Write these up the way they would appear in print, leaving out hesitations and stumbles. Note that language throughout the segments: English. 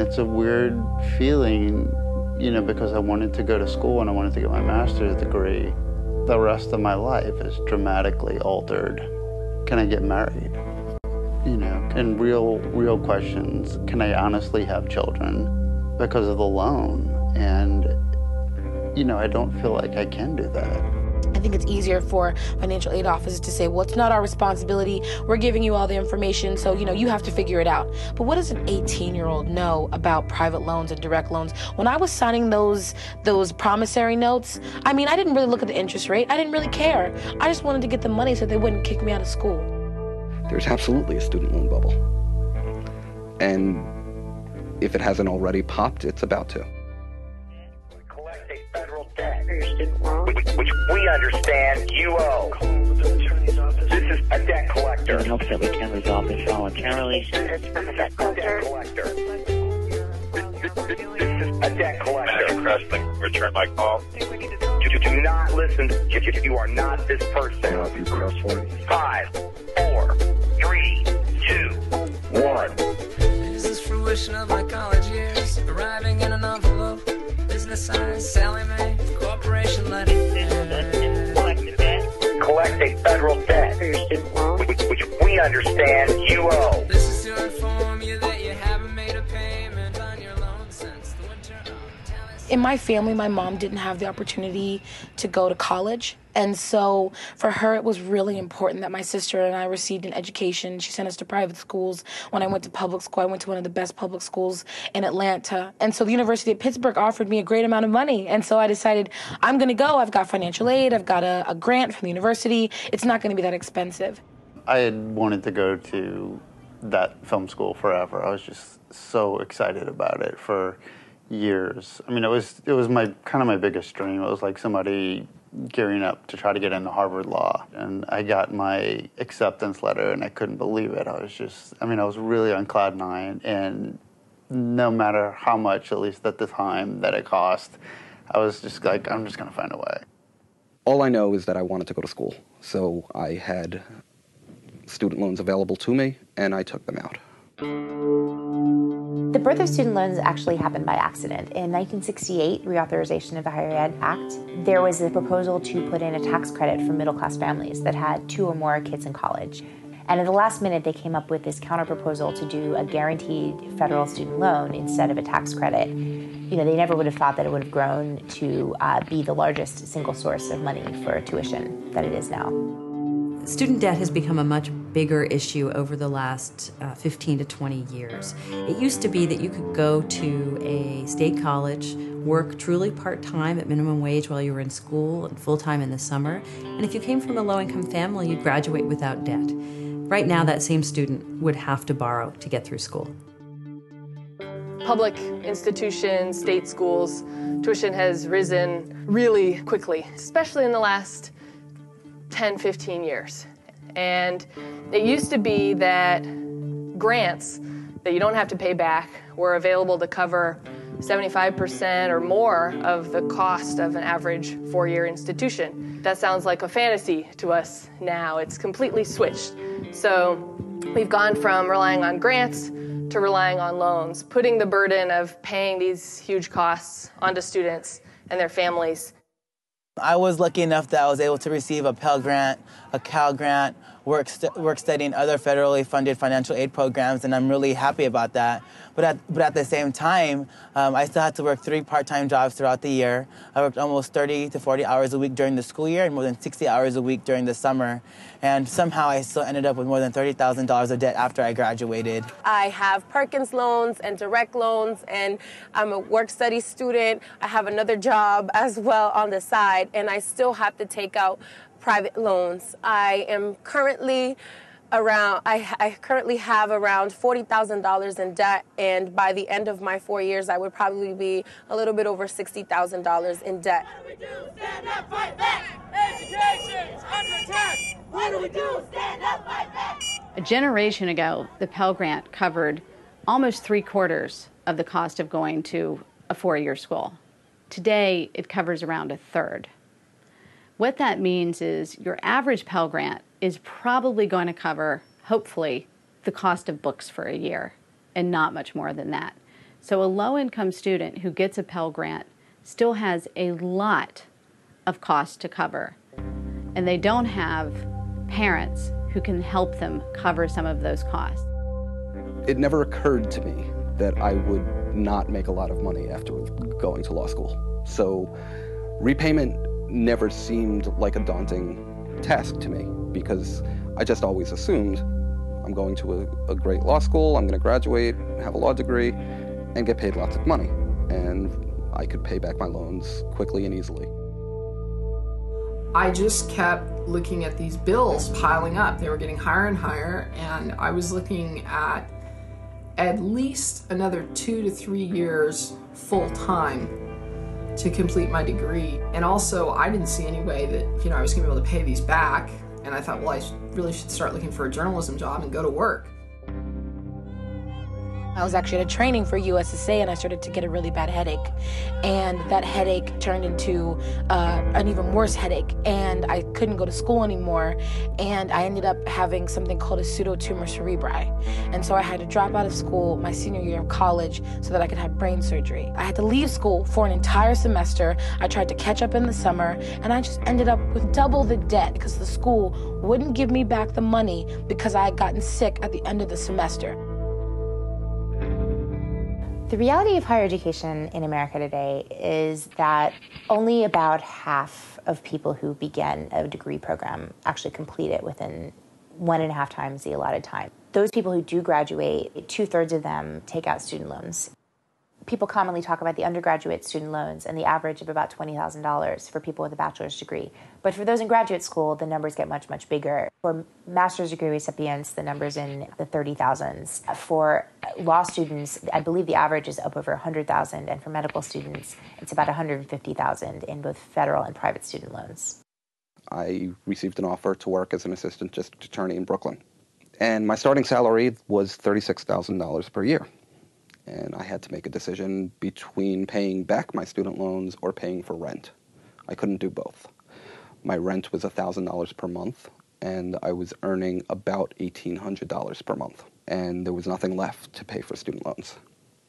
It's a weird feeling, you know, because I wanted to go to school and I wanted to get my master's degree. The rest of my life is dramatically altered. Can I get married? You know, and real questions. Can I honestly have children because of the loan? And, you know, I don't feel like I can do that. I think it's easier for financial aid officers to say, well, it's not our responsibility. We're giving you all the information, so, you know, you have to figure it out. But what does an 18-year-old know about private loans and direct loans? When I was signing those promissory notes, I mean, I didn't really look at the interest rate. I didn't really care. I just wanted to get the money so they wouldn't kick me out of school. There's absolutely a student loan bubble. And if it hasn't already popped, it's about to. Collect a federal debt, which we understand you owe. This is a debt collector. It helps that we can resolve this voluntarily. This is a debt collector. This is a debt collector. Return my call. Do not listen. You are not this person. 5, 4, 3, 2, 1. This is fruition of my college years, arriving in an envelope. Business signs, Sally Mae, corporation letter. Collect a federal debt, which we understand you owe. This is to inform you that you haven't made a payment on your loan since the winter of In my family, my mom didn't have the opportunity to go to college. And so for her, it was really important that my sister and I received an education. She sent us to private schools. When I went to public school, I went to one of the best public schools in Atlanta. And so the University of Pittsburgh offered me a great amount of money. And so I decided, I'm going to go. I've got financial aid. I've got a grant from the university. It's not going to be that expensive. I had wanted to go to that film school forever. I was just so excited about it for years. I mean, it was my kind of my biggest dream. It was like somebody gearing up to try to get into Harvard Law. And I got my acceptance letter and I couldn't believe it. I was really on cloud nine, and no matter how much, at least at the time, that it cost, I was just like, I'm just gonna find a way. All I know is that I wanted to go to school, so I had student loans available to me, and I took them out. The birth of student loans actually happened by accident. In 1968, reauthorization of the Higher Ed Act, there was a proposal to put in a tax credit for middle-class families that had 2 or more kids in college. And at the last minute, they came up with this counter-proposal to do a guaranteed federal student loan instead of a tax credit. You know, they never would have thought that it would have grown to be the largest single source of money for tuition that it is now. Student debt has become a much bigger issue over the last 15 to 20 years. It used to be that you could go to a state college, work truly part-time at minimum wage while you were in school and full-time in the summer, and if you came from a low-income family, you'd graduate without debt. Right now, that same student would have to borrow to get through school. Public institutions, state schools, tuition has risen really quickly, especially in the last 10, 15 years. And it used to be that grants that you don't have to pay back were available to cover 75% or more of the cost of an average 4-year institution. That sounds like a fantasy to us now. It's completely switched. So we've gone from relying on grants to relying on loans, putting the burden of paying these huge costs onto students and their families. I was lucky enough that I was able to receive a Pell Grant, a Cal Grant, work studying other federally funded financial aid programs, and I'm really happy about that. But at the same time, I still had to work 3 part-time jobs throughout the year. I worked almost 30 to 40 hours a week during the school year and more than 60 hours a week during the summer. And somehow I still ended up with more than $30,000 of debt after I graduated. I have Perkins loans and direct loans, and I'm a work-study student. I have another job as well on the side, and I still have to take out private loans. I currently have around $40,000 in debt, and by the end of my 4 years, I would probably be a little bit over $60,000 in debt. What do we do? Stand up, fight back! Education is under attack! What do we do? Stand up, fight back! A generation ago, the Pell Grant covered almost 3/4 of the cost of going to a 4-year school. Today, it covers around 1/3. What that means is your average Pell Grant is probably going to cover, hopefully, the cost of books for a year, and not much more than that. So a low-income student who gets a Pell Grant still has a lot of costs to cover, and they don't have parents who can help them cover some of those costs. It never occurred to me that I would not make a lot of money after going to law school. So repayment never seemed like a daunting task to me, because I just always assumed I'm going to a great law school, I'm going to graduate, have a law degree, and get paid lots of money. And I could pay back my loans quickly and easily. I just kept looking at these bills piling up. They were getting higher and higher, and I was looking at least another 2 to 3 years full-time to complete my degree. And also, I didn't see any way that, I was gonna be able to pay these back. And I thought, well, I really should start looking for a journalism job and go to work. I was actually at a training for USSA, and I started to get a really bad headache. And that headache turned into an even worse headache, and I couldn't go to school anymore. And I ended up having something called a pseudotumor cerebri. And so I had to drop out of school my senior year of college so that I could have brain surgery. I had to leave school for an entire semester. I tried to catch up in the summer, and I just ended up with double the debt because the school wouldn't give me back the money because I had gotten sick at the end of the semester. The reality of higher education in America today is that only about half of people who begin a degree program actually complete it within 1.5 times the allotted time. Those people who do graduate, 2/3 of them take out student loans. People commonly talk about the undergraduate student loans and the average of about $20,000 for people with a bachelor's degree. But for those in graduate school, the numbers get much, much bigger. For master's degree recipients, the numbers in the 30,000s. For law students, I believe the average is up over 100,000, and for medical students, it's about 150,000 in both federal and private student loans. I received an offer to work as an assistant district attorney in Brooklyn. And my starting salary was $36,000 per year. And I had to make a decision between paying back my student loans or paying for rent. I couldn't do both. My rent was $1,000 per month, and I was earning about $1,800 per month. And there was nothing left to pay for student loans.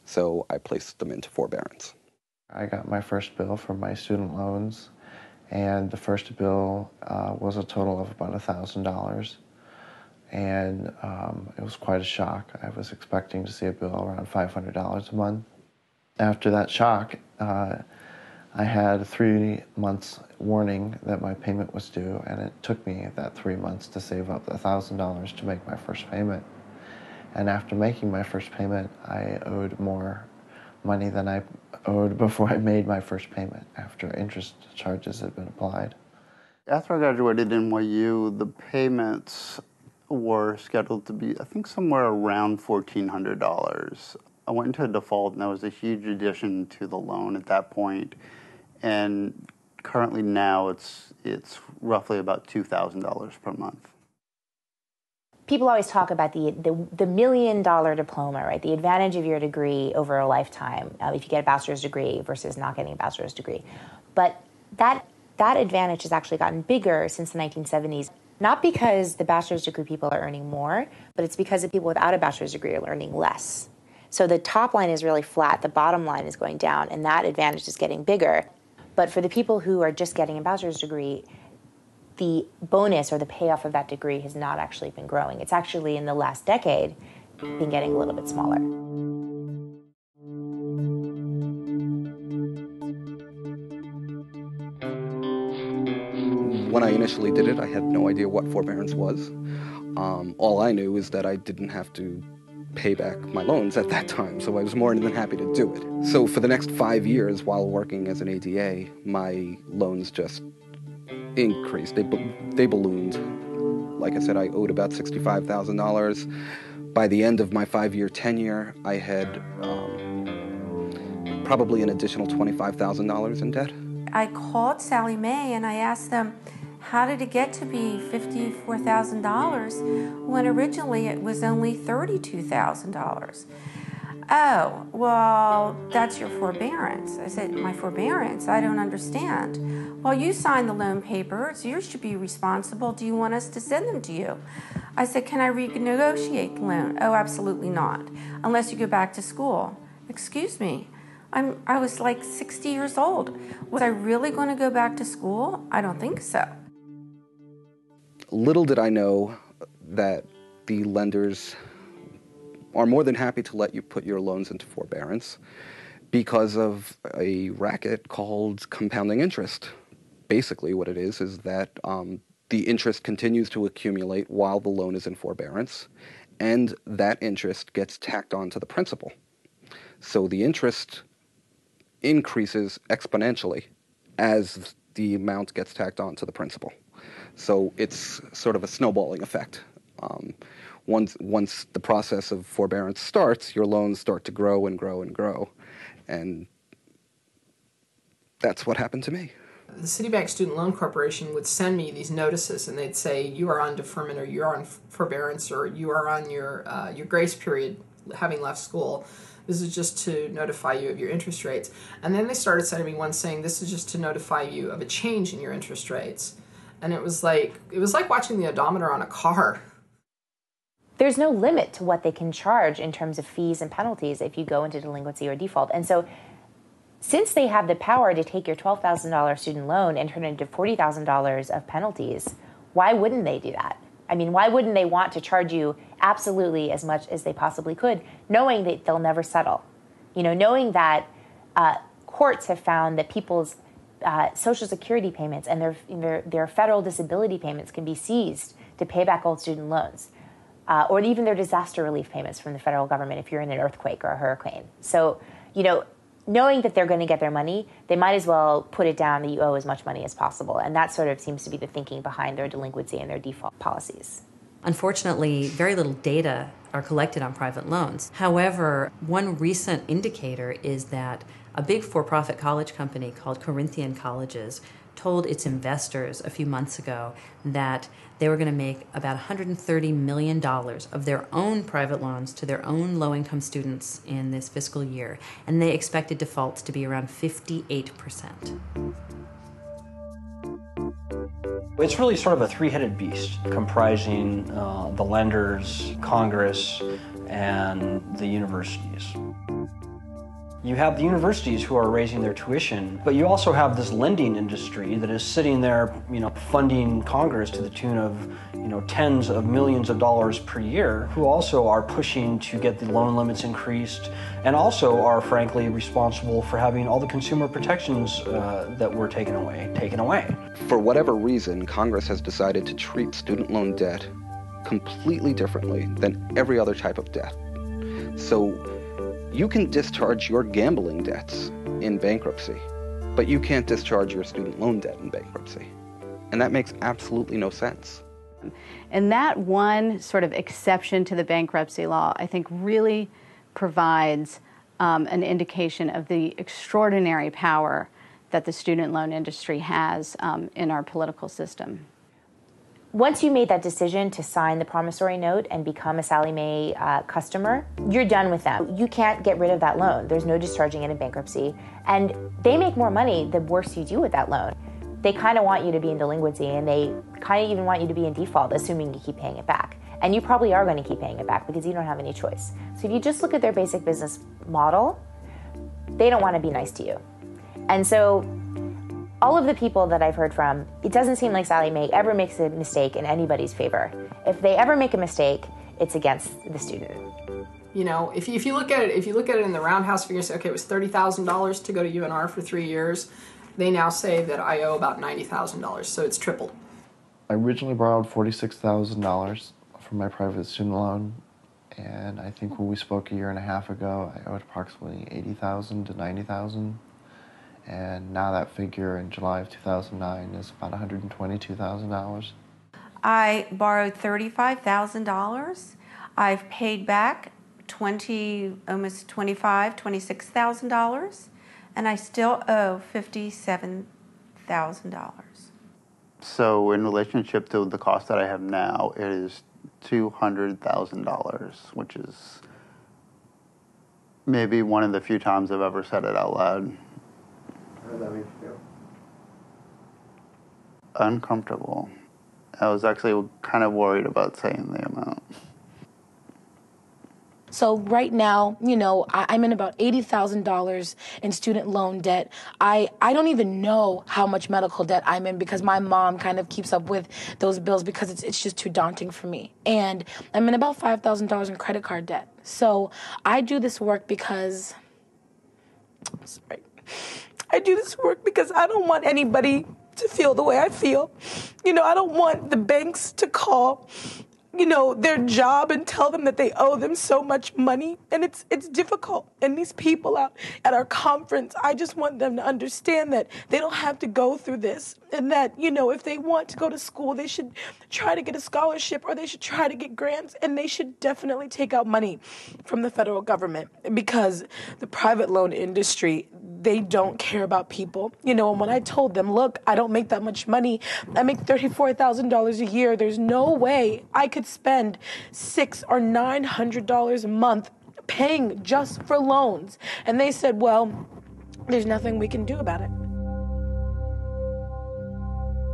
So I placed them into forbearance. I got my first bill for my student loans, and the first bill was a total of about $1,000. And it was quite a shock. I was expecting to see a bill around $500 a month. After that shock, I had 3 months warning that my payment was due, and it took me that 3 months to save up $1,000 to make my first payment. And after making my first payment, I owed more money than I owed before I made my first payment, after interest charges had been applied. After I graduated NYU, the payments were scheduled to be, I think, somewhere around $1,400. I went into a default, and that was a huge addition to the loan at that point. And currently now it's roughly about $2,000 per month. People always talk about the $1 million diploma, right? The advantage of your degree over a lifetime if you get a bachelor's degree versus not getting a bachelor's degree. But that advantage has actually gotten bigger since the 1970s. Not because the bachelor's degree people are earning more, but it's because the people without a bachelor's degree are earning less. So the top line is really flat, the bottom line is going down, and that advantage is getting bigger. But for the people who are just getting a bachelor's degree, the bonus or the payoff of that degree has not actually been growing. It's actually, in the last decade, been getting a little bit smaller. When I initially did it, I had no idea what forbearance was. All I knew is that I didn't have to pay back my loans at that time, so I was more than happy to do it. So for the next 5 years while working as an ADA, my loans just increased. They ballooned. Like I said, I owed about $65,000. By the end of my 5-year tenure, I had probably an additional $25,000 in debt. I called Sallie Mae and I asked them, how did it get to be $54,000 when originally it was only $32,000? Oh, well, that's your forbearance. I said, my forbearance? I don't understand. Well, you signed the loan papers. You should be responsible. Do you want us to send them to you? I said, can I renegotiate the loan? Oh, absolutely not, unless you go back to school. Excuse me, I was like 60 years old. Was I really going to go back to school? I don't think so. Little did I know that the lenders are more than happy to let you put your loans into forbearance because of a racket called compounding interest. Basically what it is that the interest continues to accumulate while the loan is in forbearance, and that interest gets tacked on to the principal. So the interest increases exponentially as the amount gets tacked on to the principal. So it's sort of a snowballing effect. Once the process of forbearance starts, your loans start to grow and grow and grow. And that's what happened to me. The Citibank Student Loan Corporation would send me these notices, and they'd say, you are on deferment, or you are on forbearance, or you are on your grace period, having left school. This is just to notify you of your interest rates. And then they started sending me one saying, this is just to notify you of a change in your interest rates. And it was like watching the odometer on a car. There's no limit to what they can charge in terms of fees and penalties if you go into delinquency or default. And so since they have the power to take your $12,000 student loan and turn it into $40,000 of penalties, why wouldn't they do that? I mean, why wouldn't they want to charge you absolutely as much as they possibly could, knowing that they'll never settle? You know, knowing that courts have found that people's Social Security payments and their federal disability payments can be seized to pay back old student loans, or even their disaster relief payments from the federal government if you're in an earthquake or a hurricane. So, you know, knowing that they're going to get their money, they might as well put it down that you owe as much money as possible. And that sort of seems to be the thinking behind their delinquency and their default policies. Unfortunately, very little data are collected on private loans. However, one recent indicator is that a big for-profit college company called Corinthian Colleges told its investors a few months ago that they were going to make about $130 million of their own private loans to their own low-income students in this fiscal year, and they expected defaults to be around 58%. It's really sort of a three-headed beast comprising the lenders, Congress, and the universities. You have the universities who are raising their tuition, but you also have this lending industry that is sitting there, funding Congress to the tune of, tens of millions of dollars per year, who also are pushing to get the loan limits increased, and also are frankly responsible for having all the consumer protections that were taken away. For whatever reason, Congress has decided to treat student loan debt completely differently than every other type of debt. So you can discharge your gambling debts in bankruptcy, but you can't discharge your student loan debt in bankruptcy. And that makes absolutely no sense. And that one sort of exception to the bankruptcy law, I think, really provides an indication of the extraordinary power that the student loan industry has in our political system. Once you made that decision to sign the promissory note and become a Sallie Mae customer, you're done with them. You can't get rid of that loan. There's no discharging it in bankruptcy. And they make more money the worse you do with that loan. They kind of want you to be in delinquency, and they kind of even want you to be in default, assuming you keep paying it back. And you probably are going to keep paying it back because you don't have any choice. So if you just look at their basic business model, they don't want to be nice to you. And so all of the people that I've heard from, it doesn't seem like Sallie Mae ever makes a mistake in anybody's favor. If they ever make a mistake, it's against the student. You know, if you look at it in the roundhouse figure, say, okay, it was $30,000 to go to UNR for 3 years. They now say that I owe about $90,000, so it's tripled. I originally borrowed $46,000 from my private student loan, and I think when we spoke a year and a half ago, I owed approximately $80,000 to $90,000. And now that figure in July of 2009 is about $122,000. I borrowed $35,000. I've paid back almost $26,000, and I still owe $57,000. So in relationship to the cost that I have now, it is $200,000, which is maybe one of the few times I've ever said it out loud. How does that make you feel? Uncomfortable. I was actually kind of worried about saying the amount. So right now, I'm in about $80,000 in student loan debt. I don't even know how much medical debt I'm in because my mom kind of keeps up with those bills because it's just too daunting for me. And I'm in about $5,000 in credit card debt. So I do this work because, I do this work because I don't want anybody to feel the way I feel. I don't want the banks to call their job and tell them that they owe them so much money. And it's difficult. And these people out at our conference, I just want them to understand that they don't have to go through this. And that, if they want to go to school, they should try to get a scholarship or they should try to get grants. And they should definitely take out money from the federal government because the private loan industry, they don't care about people. And when I told them, look, I don't make that much money. I make $34,000 a year. There's no way I could spend $600 or $900 a month paying just for loans. And they said, well, there's nothing we can do about it.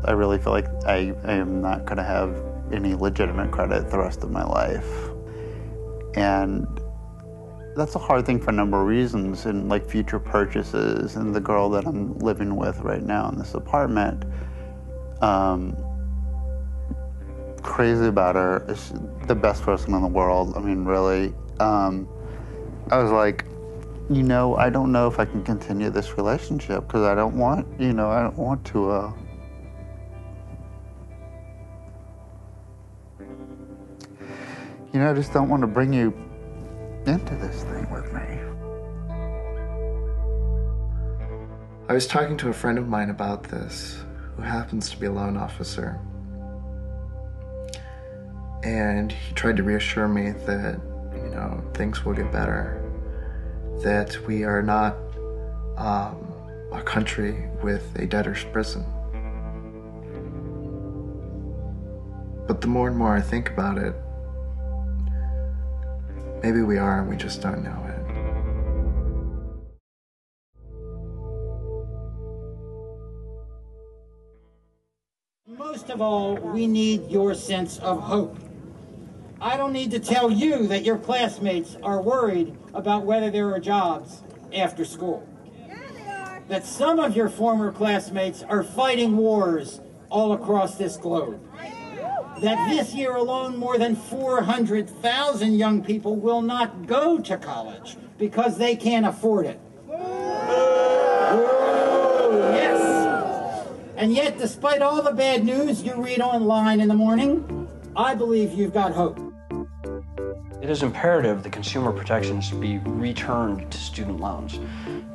I really feel like I am not going to have any legitimate credit the rest of my life. And that's a hard thing for a number of reasons, and like future purchases, and the girl that I'm living with right now in this apartment, crazy about her. She's the best person in the world. I mean, really. I was like, I don't know if I can continue this relationship because I don't want, I don't want to, I just don't want to bring you into this thing with me. I was talking to a friend of mine about this, who happens to be a loan officer. And he tried to reassure me that, things will get better, that we are not a country with a debtor's prison. But the more and more I think about it, maybe we are and we just don't know it. Most of all, we need your sense of hope. I don't need to tell you that your classmates are worried about whether there are jobs after school. That some of your former classmates are fighting wars all across this globe. That this year alone, more than 400,000 young people will not go to college because they can't afford it. Yes. And yet, despite all the bad news you read online in the morning, I believe you've got hope. It is imperative that consumer protections be returned to student loans.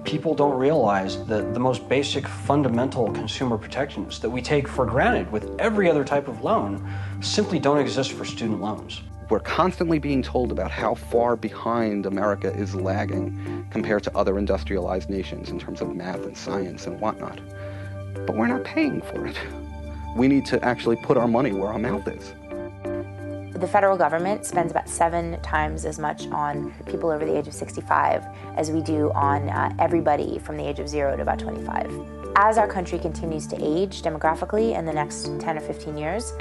People don't realize that the most basic fundamental consumer protections that we take for granted with every other type of loan simply don't exist for student loans. We're constantly being told about how far behind America is lagging compared to other industrialized nations in terms of math and science and whatnot. But we're not paying for it. We need to actually put our money where our mouth is. The federal government spends about 7 times as much on people over the age of 65 as we do on everybody from the age of 0 to about 25. As our country continues to age demographically in the next 10 or 15 years,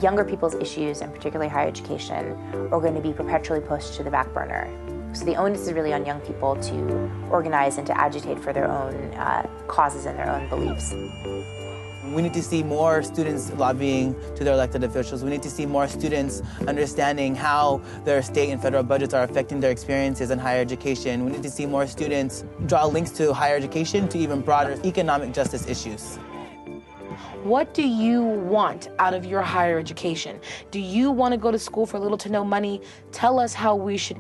younger people's issues, and particularly higher education, are going to be perpetually pushed to the back burner. So the onus is really on young people to organize and to agitate for their own causes and their own beliefs. We need to see more students lobbying to their elected officials. We need to see more students understanding how their state and federal budgets are affecting their experiences in higher education. We need to see more students draw links to higher education to even broader economic justice issues. What do you want out of your higher education? Do you want to go to school for little to no money? Tell us how we should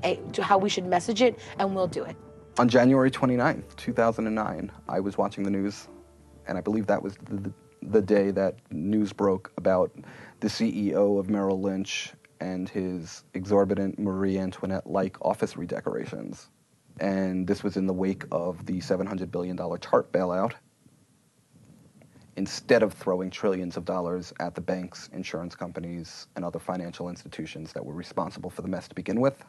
message it, and we'll do it. On January 29th, 2009, I was watching the news, and I believe that was the day that news broke about the CEO of Merrill Lynch and his exorbitant Marie Antoinette-like office redecorations. And this was in the wake of the $700 billion TARP bailout. Instead of throwing trillions of dollars at the banks, insurance companies, and other financial institutions that were responsible for the mess to begin with,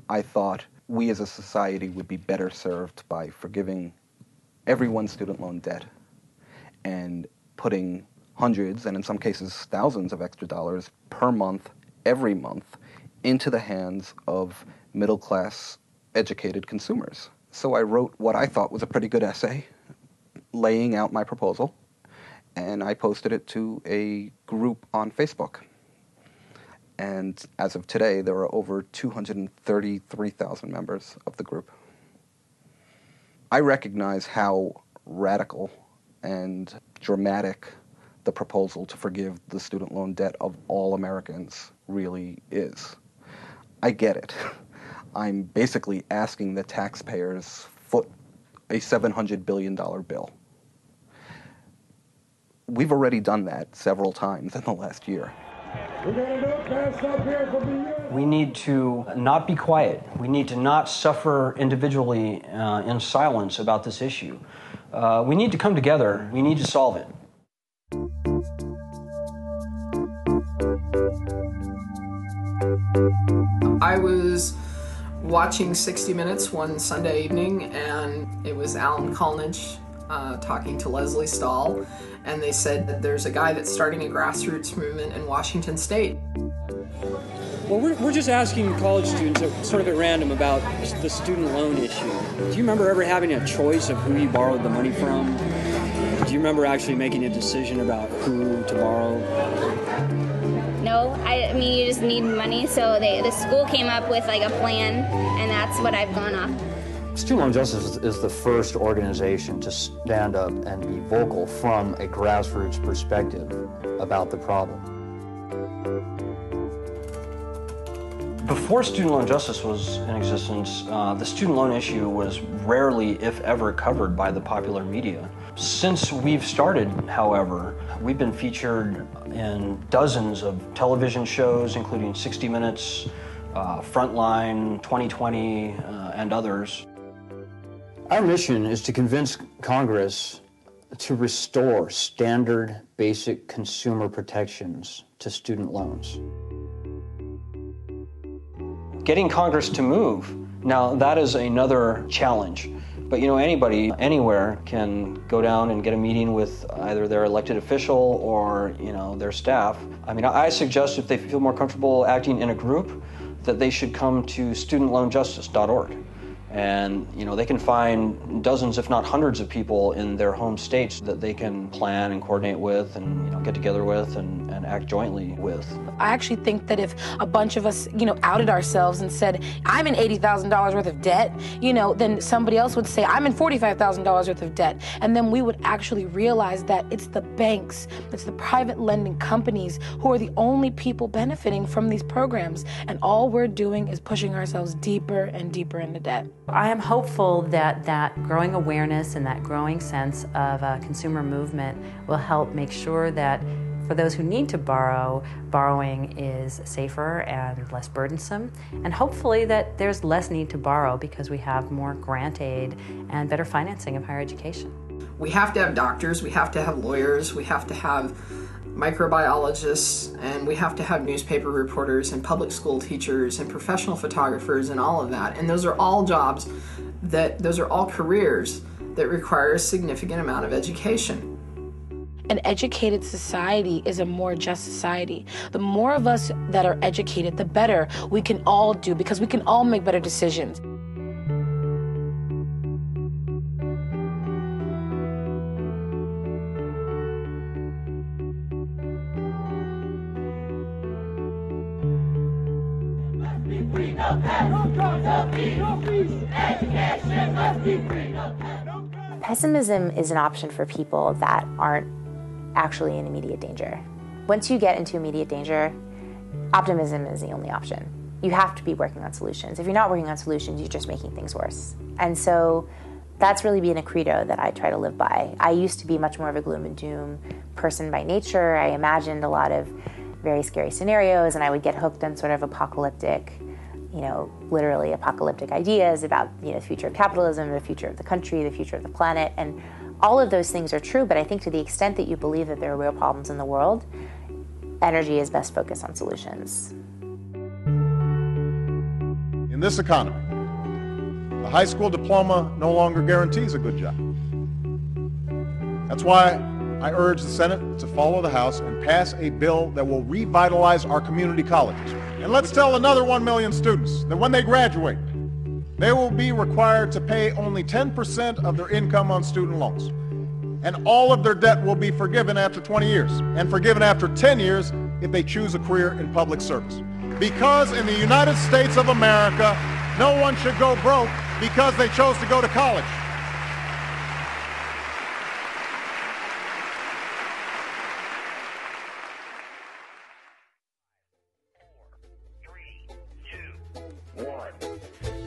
I thought we as a society would be better served by forgiving everyone's student loan debt and putting hundreds, and in some cases thousands of extra dollars per month, every month, into the hands of middle-class educated consumers. So I wrote what I thought was a pretty good essay laying out my proposal, and I posted it to a group on Facebook. And as of today, there are over 233,000 members of the group. I recognize how radical and dramatic the proposal to forgive the student loan debt of all Americans really is. I get it. I'm basically asking the taxpayers foot a $700 billion bill. We've already done that several times in the last year. We need to not be quiet. We need to not suffer individually in silence about this issue. We need to come together. We need to solve it. I was watching 60 Minutes one Sunday evening, and it was Alan Colnage talking to Leslie Stahl, and they said that there's a guy that's starting a grassroots movement in Washington State. Well, we're just asking college students sort of at random about the student loan issue. Do you remember ever having a choice of who you borrowed the money from? Do you remember actually making a decision about who to borrow? No, I mean, you just need money, so the school came up with like a plan, and that's what I've gone off. Student Loan Justice is the first organization to stand up and be vocal from a grassroots perspective about the problem. Before Student Loan Justice was in existence, the student loan issue was rarely, if ever, covered by the popular media. Since we've started, however, we've been featured in dozens of television shows, including 60 Minutes, Frontline, 2020, and others. Our mission is to convince Congress to restore standard basic consumer protections to student loans. Getting Congress to move, now that is another challenge. But you know, anybody, anywhere can go down and get a meeting with either their elected official or, you know, their staff. I mean, I suggest if they feel more comfortable acting in a group, that they should come to studentloanjustice.org. And, you know, they can find dozens, if not hundreds of people in their home states that they can plan and coordinate with and, you know, get together with and act jointly with. I actually think that if a bunch of us, you know, outed ourselves and said, I'm in $80,000 worth of debt, you know, then somebody else would say, I'm in $45,000 worth of debt. And then we would actually realize that it's the banks, it's the private lending companies who are the only people benefiting from these programs. And all we're doing is pushing ourselves deeper and deeper into debt. I am hopeful that that growing awareness and that growing sense of a consumer movement will help make sure that for those who need to borrow, borrowing is safer and less burdensome, and hopefully that there's less need to borrow because we have more grant aid and better financing of higher education. We have to have doctors, we have to have lawyers, we have to have microbiologists, and we have to have newspaper reporters and public school teachers and professional photographers and all of that. And those are all jobs those are all careers that require a significant amount of education. An educated society is a more just society. The more of us that are educated, the better we can all do, because we can all make better decisions. Pessimism is an option for people that aren't actually in immediate danger. Once you get into immediate danger, optimism is the only option. You have to be working on solutions. If you're not working on solutions, you're just making things worse. And so that's really been a credo that I try to live by. I used to be much more of a gloom and doom person by nature. I imagined a lot of very scary scenarios, and I would get hooked on sort of apocalyptic, you know, literally apocalyptic ideas about, you know, the future of capitalism, the future of the country, the future of the planet. And all of those things are true, but I think to the extent that you believe that there are real problems in the world, energy is best focused on solutions. In this economy, a high school diploma no longer guarantees a good job. That's why I urge the Senate to follow the House and pass a bill that will revitalize our community colleges. And let's tell another 1 million students that when they graduate, they will be required to pay only 10% of their income on student loans. And all of their debt will be forgiven after 20 years, and forgiven after 10 years if they choose a career in public service. Because in the United States of America, no one should go broke because they chose to go to college.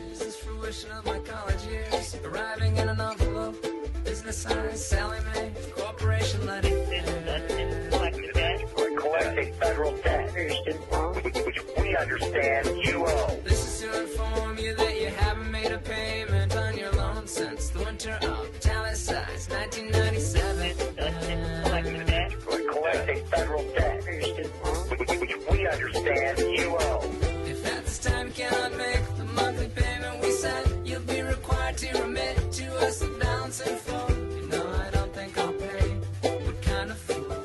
This is fruition of my college years, arriving in an envelope. Business signs, Sally Mae, corporation letting. Collecting federal debt, which we understand you owe. This is to inform you that you haven't made a payment on your loan since the winter of italicized 1997. Collecting federal debt, which we understand you owe. If at this time you cannot make the monthly payment we set, you'll be required to remit to us the balance in full. You know I don't think I'll pay. What kind of fool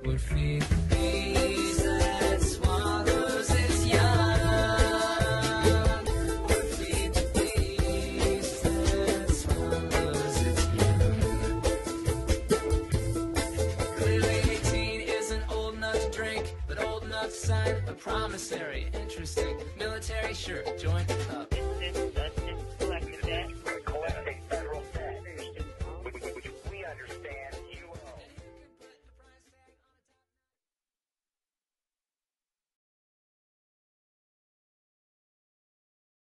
would feed the beast that swallows its young? Would feed the beast that swallows its young? Clearly 18 isn't old enough to drink, but old enough to sign a promissory, interesting military shirt joint up.